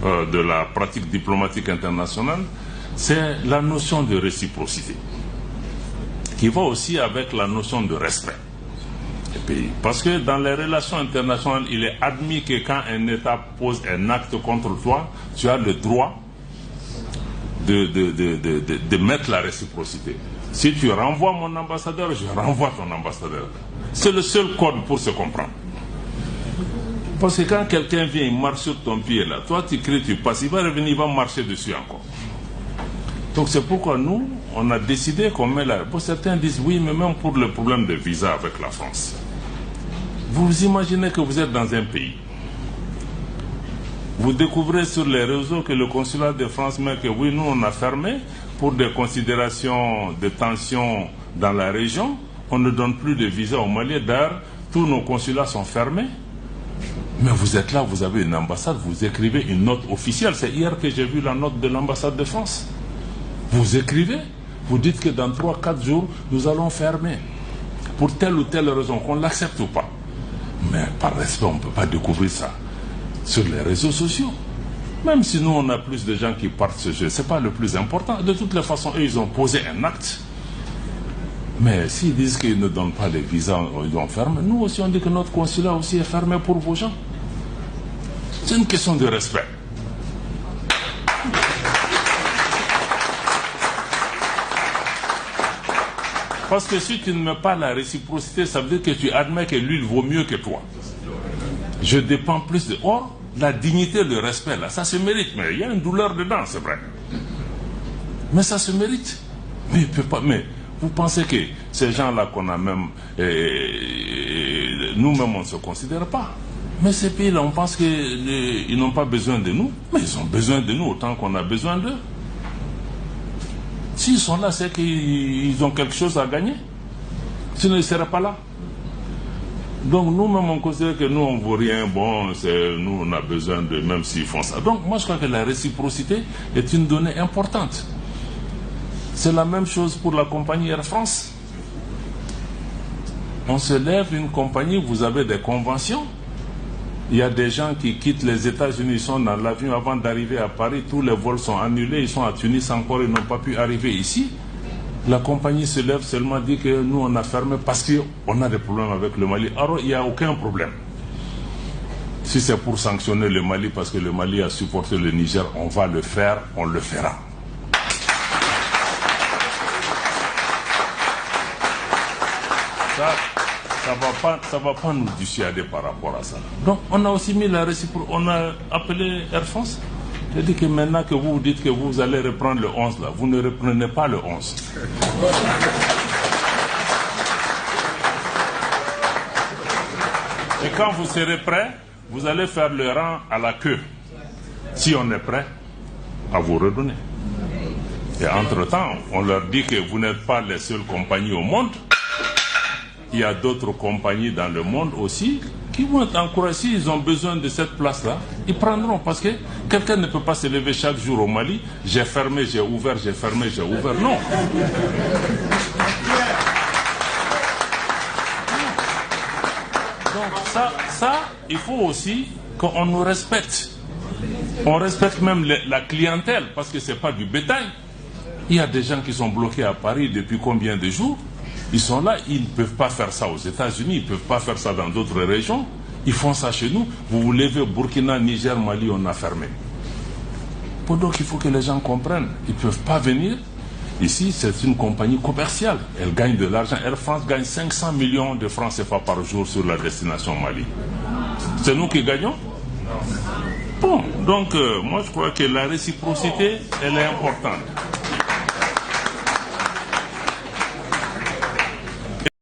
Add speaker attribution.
Speaker 1: de la pratique diplomatique internationale, c'est la notion de réciprocité, qui va aussi avec la notion de respect des pays. Parce que dans les relations internationales, il est admis que quand un État pose un acte contre toi, tu as le droit de mettre la réciprocité. Si tu renvoies mon ambassadeur, je renvoie ton ambassadeur. C'est le seul code pour se comprendre. Parce que quand quelqu'un vient, il marche sur ton pied là, toi tu cries, tu passes, il va revenir, il va marcher dessus encore. Donc c'est pourquoi nous, on a décidé qu'on met là. Bon, certains disent oui, mais même pour le problème de visa avec la France. Vous imaginez que vous êtes dans un pays. Vous découvrez sur les réseaux que le consulat de France met que oui, nous on a fermé pour des considérations de tension dans la région. On ne donne plus de visa au Mali. D'ailleurs, tous nos consulats sont fermés. Mais vous êtes là, vous avez une ambassade, vous écrivez une note officielle. C'est hier que j'ai vu la note de l'ambassade de France. Vous écrivez, vous dites que dans 3-4 jours, nous allons fermer. Pour telle ou telle raison, qu'on l'accepte ou pas. Mais par respect, on ne peut pas découvrir ça sur les réseaux sociaux. Même si nous, on a plus de gens qui partent ce jeu, ce n'est pas le plus important. De toutes les façons, eux, ils ont posé un acte. Mais s'ils disent qu'ils ne donnent pas les visas, ils ont fermé. Nous aussi, on dit que notre consulat aussi est fermé pour vos gens. C'est une question de respect. Parce que si tu ne mets pas la réciprocité, ça veut dire que tu admets que lui, il vaut mieux que toi. Je dépends plus de... Or, la dignité, le respect, là, ça se mérite. Mais il y a une douleur dedans, c'est vrai. Mais ça se mérite. Mais il peut pas... Mais vous pensez que ces gens-là qu'on a même... nous-mêmes, on ne se considère pas. Mais ces pays-là, on pense qu'ils n'ont pas besoin de nous. Mais ils ont besoin de nous autant qu'on a besoin d'eux. S'ils sont là, c'est qu'ils ont quelque chose à gagner. Sinon, ils ne seraient pas là. Donc, nous-mêmes, on considère que nous, on ne vaut rien. Bon, nous, on a besoin de... Même s'ils font ça. Donc, moi, je crois que la réciprocité est une donnée importante. C'est la même chose pour la compagnie Air France. On se lève une compagnie, vous avez des conventions. Il y a des gens qui quittent les États-Unis, ils sont dans l'avion avant d'arriver à Paris, tous les vols sont annulés, ils sont à Tunis encore, ils n'ont pas pu arriver ici. La compagnie se lève seulement, dit que nous on a fermé parce qu'on a des problèmes avec le Mali. Alors il n'y a aucun problème. Si c'est pour sanctionner le Mali parce que le Mali a supporté le Niger, on va le faire, on le fera. Ça va pas nous dissuader par rapport à ça. Donc on a aussi mis la réciprocité, on a appelé Air France. J'ai dit que maintenant que vous dites que vous allez reprendre le 11 là, vous ne reprenez pas le 11. Et quand vous serez prêt, vous allez faire le rang à la queue. Si on est prêt, à vous redonner. Et entre-temps, on leur dit que vous n'êtes pas les seules compagnies au monde. Il y a d'autres compagnies dans le monde aussi qui vont être encouragées. S'ils ont besoin de cette place-là, ils prendront. Parce que quelqu'un ne peut pas se lever chaque jour au Mali. J'ai fermé, j'ai ouvert, j'ai fermé, j'ai ouvert. Non. Donc ça, il faut aussi qu'on nous respecte. On respecte même la clientèle parce que ce n'est pas du bétail. Il y a des gens qui sont bloqués à Paris depuis combien de jours? Ils sont là, ils ne peuvent pas faire ça aux États-Unis, ils ne peuvent pas faire ça dans d'autres régions. Ils font ça chez nous. Vous vous levez, Burkina, Niger, Mali, on a fermé. Donc il faut que les gens comprennent. Ils ne peuvent pas venir. Ici, c'est une compagnie commerciale. Elle gagne de l'argent. Air France gagne 500 millions de francs CFA par jour sur la destination Mali. C'est nous qui gagnons? Bon, donc moi je crois que la réciprocité, elle est importante.